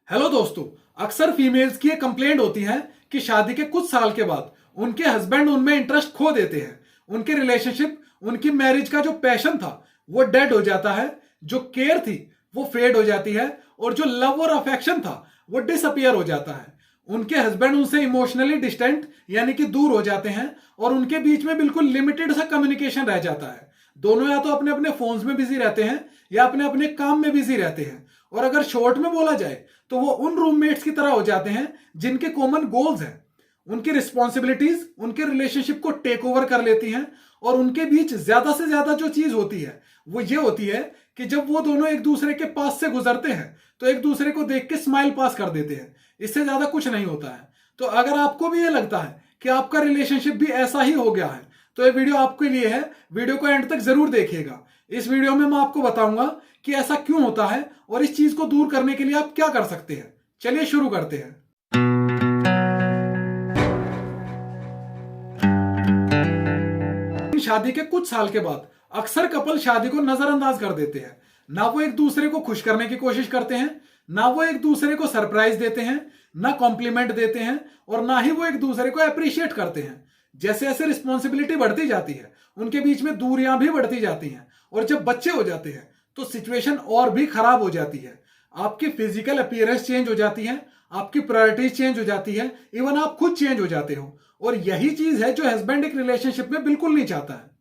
Hello दोस्तों। अक्सर females की ये कंप्लेंट होती है कि शादी के कुछ साल के बाद उनके हस्बैंड उनमें इंटरेस्ट खो देते हैं। उनके रिलेशनशिप, उनकी मैरिज का जो पैशन था वो डेड हो जाता है, जो केयर थी वो फेड हो जाती है और जो लव और अफेक्शन था वो डिसअपियर हो जाता है। उनके हस्बैंड उनसे इमोशनली डिस्टेंट यानी कि दूर हो जाते हैं और उनके बीच में बिल्कुल लिमिटेड सा कम्युनिकेशन रह जाता है। दोनों या तो अपने अपने फोन्स में बिजी रहते हैं या अपने अपने काम में बिजी रहते हैं। और अगर शॉर्ट में बोला जाए तो वो उन रूममेट्स की तरह हो जाते हैं जिनके कॉमन गोल्स हैं। उनकी रिस्पॉन्सिबिलिटीज उनके रिलेशनशिप को टेक ओवर कर लेती हैं और उनके बीच ज्यादा से ज्यादा जो चीज होती है वो ये होती है कि जब वो दोनों एक दूसरे के पास से गुजरते हैं तो एक दूसरे को देख के स्माइल पास कर देते हैं। इससे ज्यादा कुछ नहीं होता है। तो अगर आपको भी ये लगता है कि आपका रिलेशनशिप भी ऐसा ही हो गया है तो ये वीडियो आपके लिए है। वीडियो को एंड तक जरूर देखिएगा। इस वीडियो में मैं आपको बताऊंगा कि ऐसा क्यों होता है और इस चीज को दूर करने के लिए आप क्या कर सकते हैं। चलिए शुरू करते हैं। शादी के कुछ साल के बाद अक्सर कपल शादी को नजरअंदाज कर देते हैं। ना वो एक दूसरे को खुश करने की कोशिश करते हैं, ना वो एक दूसरे को सरप्राइज देते हैं, ना कॉम्प्लीमेंट देते हैं और ना ही वो एक दूसरे को अप्रिशिएट करते हैं। जैसे जैसे रिस्पॉन्सिबिलिटी बढ़ती जाती है उनके बीच में दूरियां भी बढ़ती जाती हैं और जब बच्चे हो जाते हैं तो सिचुएशन और भी खराब हो जाती है। आपकी फिजिकल अपीयरेंस चेंज हो जाती है, आपकी प्रायोरिटीज चेंज हो जाती है, इवन आप खुद चेंज हो जाते हो। और यही चीज है जो हस्बैंड एक रिलेशनशिप में बिल्कुल नहीं चाहता है।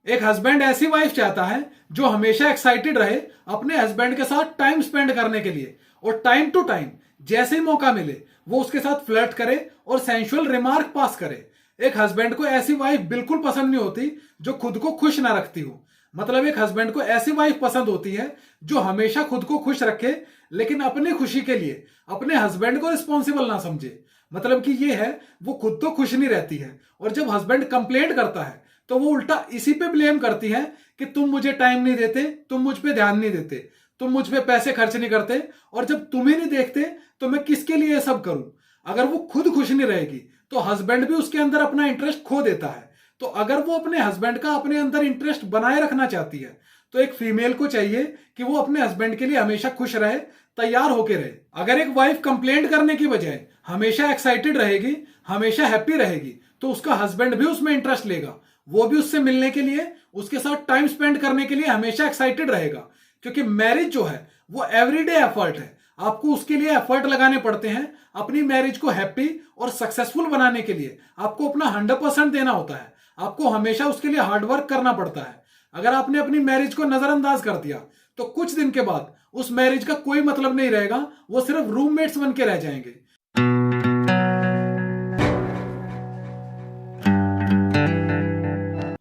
एक हस्बैंड ऐसी वाइफ चाहता है जो हमेशा एक्साइटेड रहे अपने हस्बैंड के साथ टाइम स्पेंड करने के लिए और टाइम टू टाइम जैसे ही मौका मिले वो उसके साथ फ्लर्ट करे और सेंसुअल रिमार्क पास करे। एक हस्बैंड को ऐसी वाइफ बिल्कुल पसंद नहीं होती जो खुद को खुश ना रखती हो। मतलब एक हस्बैंड को ऐसी वाइफ पसंद होती है जो हमेशा खुद को खुश रखे लेकिन अपनी खुशी के लिए अपने हस्बैंड को रिस्पॉन्सिबल ना समझे। मतलब कि ये है वो खुद तो खुश नहीं रहती है और जब हस्बैंड कंप्लेंट करता है तो वो उल्टा इसी पे ब्लेम करती है कि तुम मुझे टाइम नहीं देते, तुम मुझ पे ध्यान नहीं देते, तुम मुझ पे पैसे खर्च नहीं करते और जब तुम्हें नहीं देखते तो मैं किसके लिए ये सब करूं। अगर वो खुद खुश नहीं रहेगी तो हस्बैंड भी उसके अंदर अपना इंटरेस्ट खो देता है। तो अगर वो अपने हस्बैंड का अपने अंदर इंटरेस्ट बनाए रखना चाहती है तो एक फीमेल को चाहिए कि वो अपने हस्बैंड के लिए हमेशा खुश रहे, तैयार होके रहे। अगर एक वाइफ कंप्लेंट करने की बजाय हमेशा एक्साइटेड रहेगी, हमेशा हैप्पी रहेगी तो उसका हस्बैंड भी उसमें इंटरेस्ट लेगा। वो भी उससे मिलने के लिए, उसके साथ टाइम स्पेंड करने के लिए हमेशा एक्साइटेड रहेगा। क्योंकि मैरिज जो है वो एवरीडे एफर्ट है। आपको उसके लिए एफर्ट लगाने पड़ते हैं। अपनी मैरिज को हैप्पी और सक्सेसफुल बनाने के लिए आपको अपना 100% देना होता है। आपको हमेशा उसके लिए हार्डवर्क करना पड़ता है। अगर आपने अपनी मैरिज को नजरअंदाज कर दिया तो कुछ दिन के बाद उस मैरिज का कोई मतलब नहीं रहेगा, वो सिर्फ रूममेट्स बन के रह जाएंगे।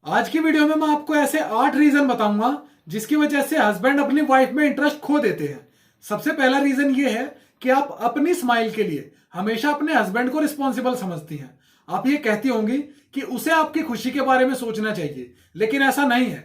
आज की वीडियो में मैं आपको ऐसे 8 रीजन बताऊंगा जिसकी वजह से हस्बैंड अपनी वाइफ में इंटरेस्ट खो देते हैं। सबसे पहला रीजन ये है कि आप अपनी स्माइल के लिए हमेशा अपने हस्बैंड को रिस्पॉन्सिबल समझती हैं। आप ये कहती होंगी कि उसे आपकी खुशी के बारे में सोचना चाहिए, लेकिन ऐसा नहीं है।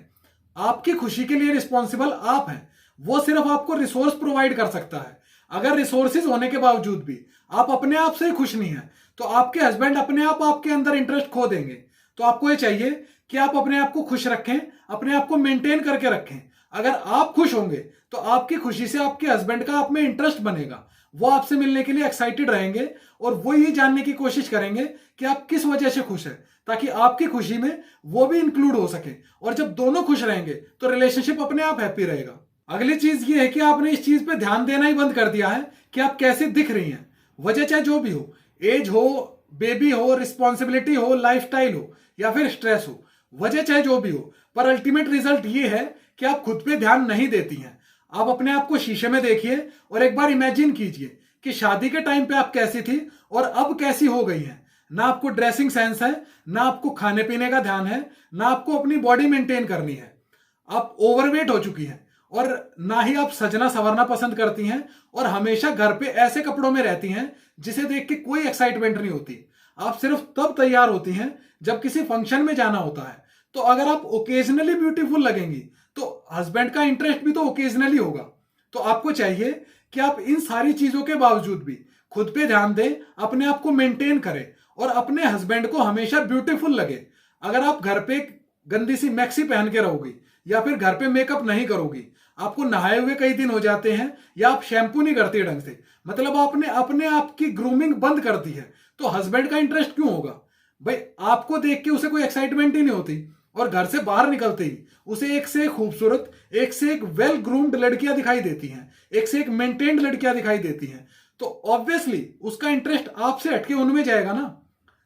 आपकी खुशी के लिए रिस्पॉन्सिबल आप हैं। वो सिर्फ आपको रिसोर्स प्रोवाइड कर सकता है। अगर रिसोर्सेज होने के बावजूद भी आप अपने आप से ही खुश नहीं है तो आपके हस्बैंड अपने आप आपके अंदर इंटरेस्ट खो देंगे। तो आपको ये चाहिए कि आप अपने आप को खुश रखें, अपने आप को मेंटेन करके रखें। अगर आप खुश होंगे तो आपकी खुशी से आपके हस्बैंड का आप में इंटरेस्ट बनेगा। वो आपसे मिलने के लिए एक्साइटेड रहेंगे और वो ये जानने की कोशिश करेंगे कि आप किस वजह से खुश हैं, ताकि आपकी खुशी में वो भी इंक्लूड हो सके। और जब दोनों खुश रहेंगे तो रिलेशनशिप अपने आप हैप्पी रहेगा। अगली चीज ये है कि आपने इस चीज पे ध्यान देना ही बंद कर दिया है कि आप कैसे दिख रही हैं। वजह चाहे जो भी हो, एज हो, बेबी हो, रिस्पॉन्सिबिलिटी हो, लाइफस्टाइल हो या फिर स्ट्रेस हो, वजह चाहे जो भी हो, पर अल्टीमेट रिजल्ट ये है कि आप खुद पे ध्यान नहीं देती हैं। आप अपने आप को शीशे में देखिए और एक बार इमेजिन कीजिए कि शादी के टाइम पे आप कैसी थी और अब कैसी हो गई हैं। ना आपको ड्रेसिंग सेंस है, ना आपको खाने पीने का ध्यान है, ना आपको अपनी बॉडी मेंटेन करनी है। आप ओवरवेट हो चुकी हैं और ना ही आप सजना संवरना पसंद करती हैं और हमेशा घर पे ऐसे कपड़ों में रहती हैं जिसे देख के कोई एक्साइटमेंट नहीं होती। आप सिर्फ तब तैयार होती हैं जब किसी फंक्शन में जाना होता है। तो अगर आप ओकेजनली ब्यूटीफुल लगेंगी तो हस्बैंड का इंटरेस्ट भी तो ओकेजनली होगा। तो आपको चाहिए कि आप इन सारी चीजों के बावजूद भी खुद पे ध्यान दें, अपने आप को मेंटेन करें और अपने हस्बैंड को हमेशा ब्यूटीफुल लगे। अगर आप घर पे गंदी सी मैक्सी पहन के रहोगी या फिर घर पे मेकअप नहीं करोगी, आपको नहाए हुए कई दिन हो जाते हैं, या आप शैम्पू नहीं करती ढंग से, मतलब आपने अपने आप की ग्रूमिंग बंद कर दी है, तो हस्बैंड का इंटरेस्ट क्यों होगा भाई? आपको देख के उसे कोई एक्साइटमेंट ही नहीं होती, और घर से बाहर निकलते ही उसे एक से एक खूबसूरत, एक से एक वेल ग्रूम्ड लड़कियां दिखाई देती हैं, एक से एक मेंटेन्ड लड़कियां दिखाई देती हैं, तो ऑब्वियसली उसका इंटरेस्ट आपसे हटके उनमें जाएगा ना।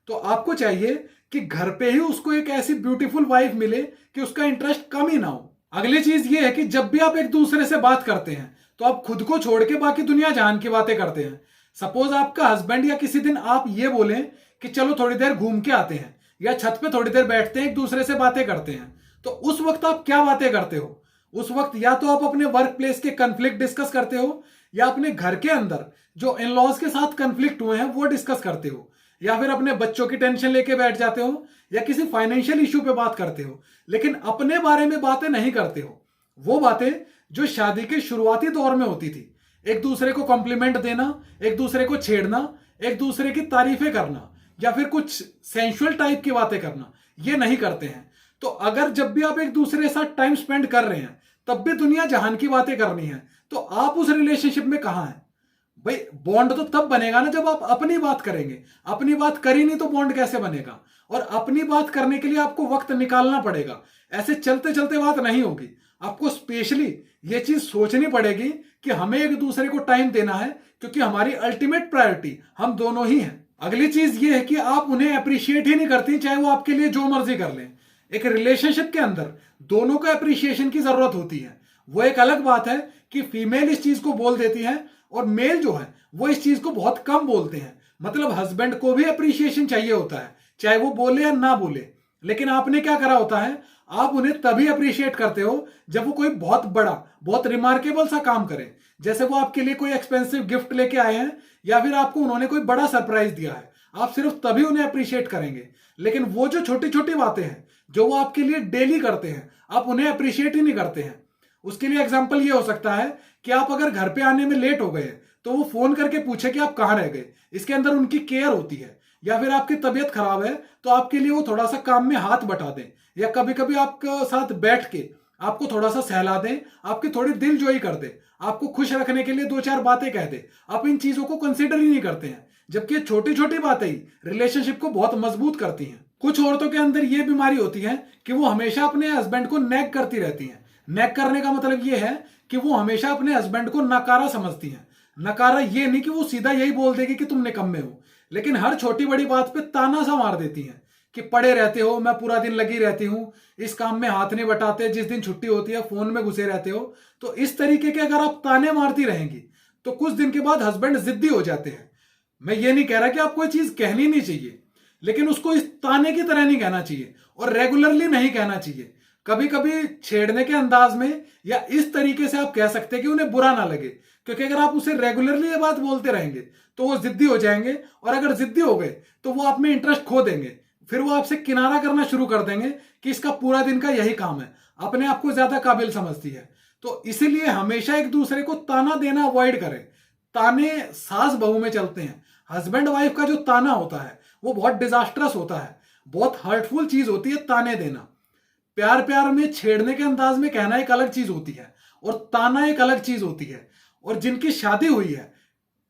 तो आपको चाहिए कि घर पे ही उसको एक ऐसी ब्यूटीफुल वाइफ मिले कि उसका इंटरेस्ट कम ही ना हो। अगली चीज ये है कि जब भी आप एक दूसरे से बात करते हैं तो आप खुद को छोड़ के बाकी दुनिया जहान की बातें करते हैं। सपोज आपका हस्बैंड या किसी दिन आप ये बोलें कि चलो थोड़ी देर घूम के आते हैं, या छत पे थोड़ी देर बैठते हैं, एक दूसरे से बातें करते हैं, तो उस वक्त आप क्या बातें करते हो? उस वक्त या तो आप अपने वर्क प्लेस के कंफ्लिक्ट डिस्कस करते हो, या अपने घर के अंदर जो इन लॉज के साथ कंफ्लिक्ट हुए हैं वो डिस्कस करते हो, या फिर अपने बच्चों की टेंशन लेके बैठ जाते हो, या किसी फाइनेंशियल इश्यू पे बात करते हो, लेकिन अपने बारे में बातें नहीं करते हो। वो बातें जो शादी के शुरुआती दौर में होती थी, एक दूसरे को कॉम्प्लीमेंट देना, एक दूसरे को छेड़ना, एक दूसरे की तारीफें करना, या फिर कुछ सेंसुअल टाइप की बातें करना, ये नहीं करते हैं। तो अगर जब भी आप एक दूसरे के साथ टाइम स्पेंड कर रहे हैं तब भी दुनिया जहान की बातें करनी है, तो आप उस रिलेशनशिप में कहां हैं भाई? बॉन्ड तो तब बनेगा ना जब आप अपनी बात करेंगे। अपनी बात करी नहीं तो बॉन्ड कैसे बनेगा? और अपनी बात करने के लिए आपको वक्त निकालना पड़ेगा, ऐसे चलते चलते बात नहीं होगी। आपको स्पेशली ये चीज सोचनी पड़ेगी कि हमें एक दूसरे को टाइम देना है, क्योंकि हमारी अल्टीमेट प्रायोरिटी हम दोनों ही हैं। अगली चीज ये है कि आप उन्हें अप्रिशिएट ही नहीं करती, चाहे वो आपके लिए जो मर्जी कर लें। एक रिलेशनशिप के अंदर दोनों को अप्रिशिएशन की जरूरत होती है। वो एक अलग बात है कि फीमेल इस चीज को बोल देती है और मेल जो है वो इस चीज को बहुत कम बोलते हैं। मतलब हस्बैंड को भी अप्रिशिएशन चाहिए होता है, चाहे वो बोले या ना बोले। लेकिन आपने क्या करा होता है, आप उन्हें तभी अप्रिशिएट करते हो जब वो कोई बहुत बड़ा, बहुत रिमार्केबल सा काम करे, जैसे वो आपके लिए कोई एक्सपेंसिव गिफ्ट लेके आए हैं, या फिर आपको उन्होंने कोई बड़ा सरप्राइज दिया है। आप सिर्फ तभी उन्हें अप्रिशिएट करेंगे। लेकिन वो जो छोटी छोटी बातें हैं जो वो आपके लिए डेली करते हैं, आप उन्हें अप्रिशिएट ही नहीं करते हैं। उसके लिए एग्जाम्पल ये हो सकता है कि आप अगर घर पे आने में लेट हो गए तो वो फोन करके पूछे कि आप कहाँ रह गए, इसके अंदर उनकी केयर होती है। या फिर आपकी तबीयत खराब है तो आपके लिए वो थोड़ा सा काम में हाथ बटा दें, या कभी कभी आपके साथ बैठ के आपको थोड़ा सा सहला दें, आपकी थोड़ी दिलजोई कर दे, आपको खुश रखने के लिए दो चार बातें कह दे। आप इन चीजों को कंसिडर ही नहीं करते हैं, जबकि छोटी छोटी बातें ही रिलेशनशिप को बहुत मजबूत करती हैं। कुछ औरतों के अंदर यह बीमारी होती है कि वो हमेशा अपने हस्बैंड को नैग करती रहती हैं। नैग करने का मतलब यह है कि वो हमेशा अपने हस्बैंड को नकारा समझती हैं। नकारा ये नहीं कि वो सीधा यही बोल देगी कि तुम निकम्मे हो, लेकिन हर छोटी बड़ी बात पे ताना सा मार देती हैं कि पड़े रहते हो, मैं पूरा दिन लगी रहती हूं, इस काम में हाथ नहीं बटाते, जिस दिन छुट्टी होती है फोन में घुसे रहते हो। तो इस तरीके के अगर आप ताने मारती रहेंगी तो कुछ दिन के बाद हस्बैंड जिद्दी हो जाते हैं। मैं ये नहीं कह रहा कि आप कोई चीज कहनी नहीं चाहिए, लेकिन उसको इस ताने की तरह नहीं कहना चाहिए, और रेगुलरली नहीं कहना चाहिए। कभी कभी छेड़ने के अंदाज में या इस तरीके से आप कह सकते हैं कि उन्हें बुरा ना लगे, क्योंकि अगर आप उसे रेगुलरली ये बात बोलते रहेंगे तो वो जिद्दी हो जाएंगे, और अगर जिद्दी हो गए तो वो आप में इंटरेस्ट खो देंगे। फिर वो आपसे किनारा करना शुरू कर देंगे कि इसका पूरा दिन का यही काम है, अपने आप को ज्यादा काबिल समझती है। तो इसीलिए हमेशा एक दूसरे को ताना देना अवॉइड करें। ताने सास बहू में चलते हैं। हस्बैंड वाइफ का जो ताना होता है वो बहुत डिजास्टरस होता है, बहुत हर्टफुल चीज होती है ताने देना। प्यार प्यार में छेड़ने के अंदाज में कहना एक अलग चीज होती है, और ताना एक अलग चीज होती है। और जिनकी शादी हुई है,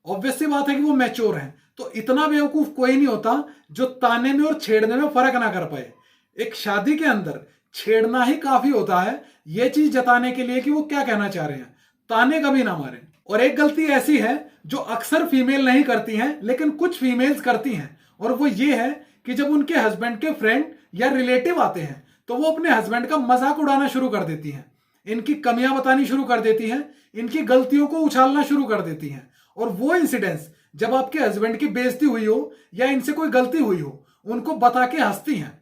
ऑब्वियस सी बात है कि वो मैच्योर हैं, तो इतना बेवकूफ कोई नहीं होता जो ताने में और छेड़ने में फर्क ना कर पाए। एक शादी के अंदर छेड़ना ही काफी होता है ये चीज जताने के लिए कि वो क्या कहना चाह रहे हैं, ताने कभी ना मारें। और एक गलती ऐसी है जो अक्सर फीमेल नहीं करती हैं लेकिन कुछ फीमेल्स करती हैं, और वो ये है कि जब उनके हस्बैंड के फ्रेंड या रिलेटिव आते हैं तो वो अपने हस्बैंड का मजाक उड़ाना शुरू कर देती हैं, इनकी कमियां बतानी शुरू कर देती हैं, इनकी गलतियों को उछालना शुरू कर देती हैं। और वो इंसिडेंट्स जब आपके हस्बैंड की बेइज्जती हुई हो या इनसे कोई गलती हुई हो, उनको बता के हंसती हैं।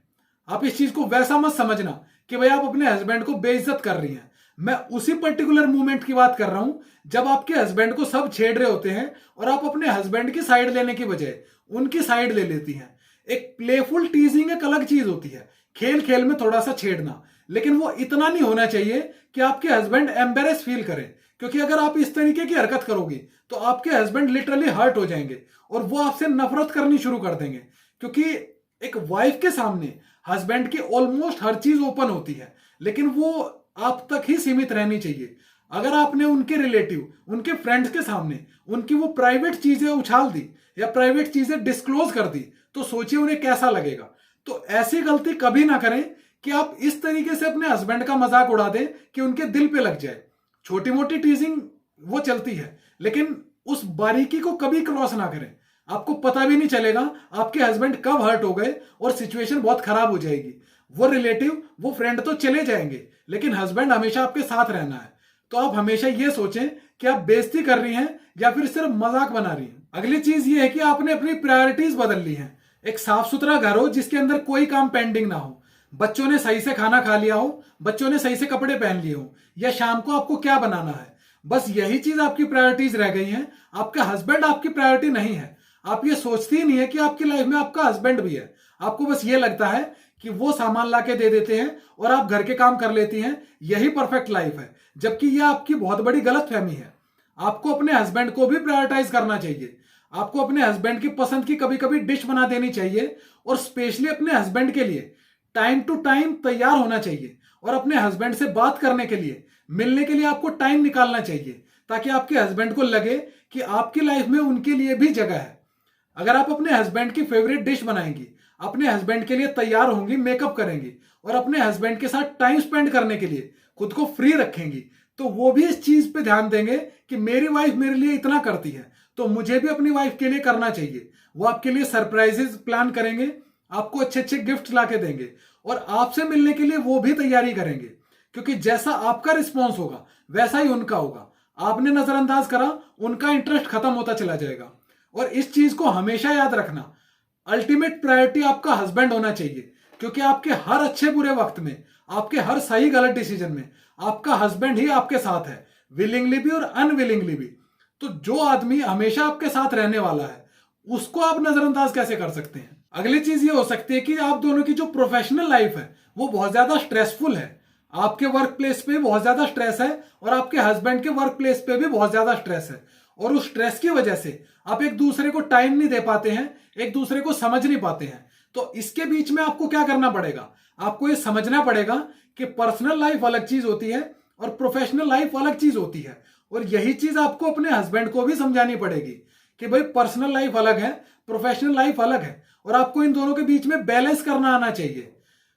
आप इस चीज को वैसा मत समझना कि भाई आप अपने हस्बैंड को बेइज्जत कर रही हैं। मैं उसी पर्टिकुलर मोमेंट की बात कर रहा हूं जब आपके हस्बैंड को सब छेड़ रहे होते हैं और आप अपने हस्बैंड की साइड लेने की बजाय उनकी साइड ले लेती हैं। एक प्लेफुल टीजिंग एक अलग चीज होती है, खेल खेल में थोड़ा सा छेड़ना, लेकिन वो इतना नहीं होना चाहिए कि आपके हस्बैंड एम्बेरेस फील करें। क्योंकि अगर आप इस तरीके की हरकत करोगी तो आपके हस्बैंड लिटरली हर्ट हो जाएंगे और वो आपसे नफरत करनी शुरू कर देंगे। क्योंकि एक वाइफ के सामने हस्बैंड की ऑलमोस्ट हर चीज ओपन होती है, लेकिन वो आप तक ही सीमित रहनी चाहिए। अगर आपने उनके रिलेटिव, उनके फ्रेंड्स के सामने उनकी वो प्राइवेट चीजें उछाल दी या प्राइवेट चीजें डिस्क्लोज कर दी, तो सोचिए उन्हें कैसा लगेगा। तो ऐसी गलती कभी ना करें कि आप इस तरीके से अपने हस्बैंड का मजाक उड़ा दें कि उनके दिल पे लग जाए। छोटी मोटी टीजिंग वो चलती है, लेकिन उस बारीकी को कभी क्रॉस ना करें। आपको पता भी नहीं चलेगा आपके हस्बैंड कब हर्ट हो गए और सिचुएशन बहुत खराब हो जाएगी। वो रिलेटिव, वो फ्रेंड तो चले जाएंगे, लेकिन हस्बैंड हमेशा आपके साथ रहना है। तो आप हमेशा ये सोचें कि आप बेइज्जती कर रही हैं या फिर सिर्फ मजाक बना रही हैं। अगली चीज ये है कि आपने अपनी प्रायोरिटीज बदल ली हैं। एक साफ सुथरा घर हो जिसके अंदर कोई काम पेंडिंग ना हो, बच्चों ने सही से खाना खा लिया हो, बच्चों ने सही से कपड़े पहन लिए हो, या शाम को आपको क्या बनाना है, बस यही चीज आपकी प्रायोरिटीज रह गई हैं। आपका हस्बैंड आपकी प्रायोरिटी नहीं है। आप ये सोचती ही नहीं है कि आपकी लाइफ में आपका हस्बैंड भी है। आपको बस ये लगता है कि वो सामान लाके दे देते हैं और आप घर के काम कर लेती हैं, यही परफेक्ट लाइफ है। जबकि यह आपकी बहुत बड़ी गलतफहमी है। आपको अपने हस्बैंड को भी प्रायोरिटाइज करना चाहिए। आपको अपने हस्बैंड की पसंद की कभी कभी डिश बना देनी चाहिए, और स्पेशली अपने हस्बैंड के लिए टाइम टू टाइम तैयार होना चाहिए। और अपने हस्बैंड से बात करने के लिए, मिलने के लिए आपको टाइम निकालना चाहिए, ताकि आपके हस्बैंड को लगे कि आपकी लाइफ में उनके लिए भी जगह है। अगर आप अपने हस्बैंड की फेवरेट डिश बनाएंगी, अपने हस्बैंड के लिए तैयार होंगी, मेकअप करेंगी और अपने हस्बैंड के साथ टाइम स्पेंड करने के लिए खुद को फ्री रखेंगी, तो वो भी इस चीज पे ध्यान देंगे कि मेरी वाइफ मेरे लिए इतना करती है, तो मुझे भी अपनी वाइफ के लिए करना चाहिए। वो आपके लिए सरप्राइजेस प्लान करेंगे, आपको अच्छे अच्छे गिफ्ट लाके देंगे, और आपसे मिलने के लिए वो भी तैयारी करेंगे। क्योंकि जैसा आपका रिस्पॉन्स होगा वैसा ही उनका होगा। आपने नजरअंदाज करा, उनका इंटरेस्ट खत्म होता चला जाएगा। और इस चीज को हमेशा याद रखना, अल्टीमेट प्रायोरिटी आपका हस्बैंड होना चाहिए। क्योंकि आपके हर अच्छे बुरे वक्त में, आपके हर सही गलत डिसीजन में आपका हस्बैंड ही आपके साथ है, विलिंगली भी और अनविलिंगली भी। तो जो आदमी हमेशा आपके साथ रहने वाला है, उसको आप नजरअंदाज कैसे कर सकते हैं। अगली चीज ये हो सकती है कि आप दोनों की जो प्रोफेशनल लाइफ है वो बहुत ज्यादा स्ट्रेसफुल है। आपके वर्क प्लेस पे बहुत ज्यादा स्ट्रेस है और आपके हस्बैंड के वर्क प्लेस पे भी बहुत ज्यादा स्ट्रेस है, और उस स्ट्रेस की वजह से आप एक दूसरे को टाइम नहीं दे पाते हैं, एक दूसरे को समझ नहीं पाते हैं। तो इसके बीच में आपको क्या करना पड़ेगा, आपको ये समझना पड़ेगा कि पर्सनल लाइफ अलग चीज होती है और प्रोफेशनल लाइफ अलग चीज होती है। और यही चीज आपको अपने हस्बैंड को भी समझानी पड़ेगी कि भाई पर्सनल लाइफ अलग है, प्रोफेशनल लाइफ अलग है, और आपको इन दोनों के बीच में बैलेंस करना आना चाहिए।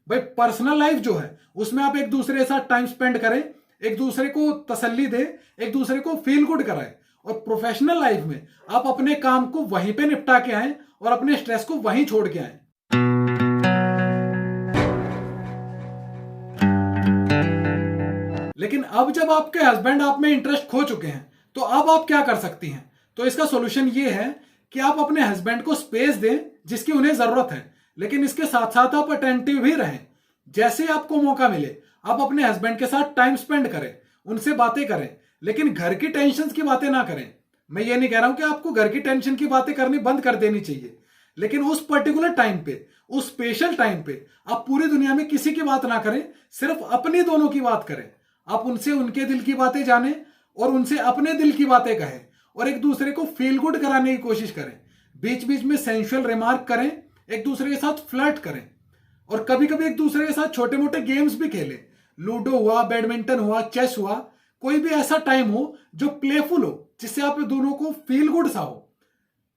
भाई पर्सनल लाइफ जो है उसमें आप एक दूसरे के साथ टाइम स्पेंड करें, एक दूसरे को तसल्ली दे, एक दूसरे को फील गुड कराएं, और प्रोफेशनल लाइफ में आप अपने काम को वहीं पे निपटा के आए और अपने स्ट्रेस को वहीं छोड़ के आए। लेकिन अब जब आपके हस्बैंड आप में इंटरेस्ट खो चुके हैं, तो अब आप क्या कर सकती हैं। तो इसका सॉल्यूशन ये है कि आप अपने हस्बैंड को स्पेस दें जिसकी उन्हें जरूरत है, लेकिन इसके साथ साथ आप अटेंटिव भी रहें। जैसे आपको मौका मिले आप अपने हस्बैंड के साथ टाइम स्पेंड करें, उनसे बातें करें, लेकिन घर की टेंशन की बातें ना करें। मैं ये नहीं कह रहा हूं कि आपको घर की टेंशन की बातें करनी बंद कर देनी चाहिए, लेकिन उस पर्टिकुलर टाइम पे, उस स्पेशल टाइम पे आप पूरी दुनिया में किसी की बात ना करें, सिर्फ अपनी दोनों की बात करें। आप उनसे उनके दिल की बातें जानें और उनसे अपने दिल की बातें कहें, और एक दूसरे को फील गुड कराने की कोशिश करें। बीच बीच में सेंसुअल रिमार्क करें, एक दूसरे के साथ फ्लर्ट करें, और कभी कभी एक दूसरे के साथ छोटे मोटे गेम्स भी खेलें। लूडो हुआ, बैडमिंटन हुआ, चेस हुआ, कोई भी ऐसा टाइम हो जो प्लेफुल हो, जिससे आप दोनों को फील गुड सा हो।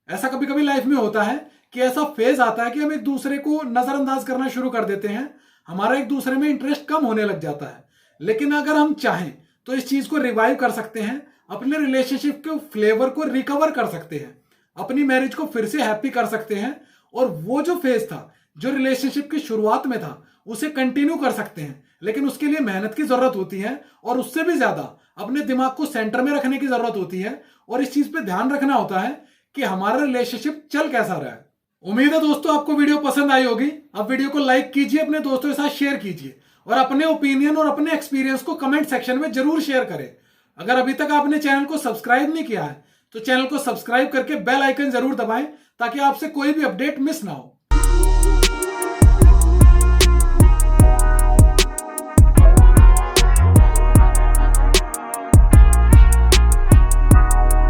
ऐसा कभी कभी लाइफ में होता है कि ऐसा फेज आता है कि हम एक दूसरे को नजरअंदाज करना शुरू कर देते हैं, हमारा एक दूसरे में इंटरेस्ट कम होने लग जाता है। लेकिन अगर हम चाहें तो इस चीज को रिवाइव कर सकते हैं, अपने रिलेशनशिप के फ्लेवर को रिकवर कर सकते हैं, अपनी मैरिज को फिर से हैप्पी कर सकते हैं, और वो जो फेज था, जो रिलेशनशिप की शुरुआत में था, उसे कंटिन्यू कर सकते हैं। लेकिन उसके लिए मेहनत की जरूरत होती है, और उससे भी ज्यादा अपने दिमाग को सेंटर में रखने की जरूरत होती है, और इस चीज पे ध्यान रखना होता है कि हमारा रिलेशनशिप चल कैसा रहा है। उम्मीद है दोस्तों आपको वीडियो पसंद आई होगी। आप वीडियो को लाइक कीजिए, अपने दोस्तों के साथ शेयर कीजिए, और अपने ओपिनियन और अपने एक्सपीरियंस को कमेंट सेक्शन में जरूर शेयर करें। अगर अभी तक आपने चैनल को सब्सक्राइब नहीं किया है तो चैनल को सब्सक्राइब करके बेल आइकन जरूर दबाएं, ताकि आपसे कोई भी अपडेट मिस ना हो।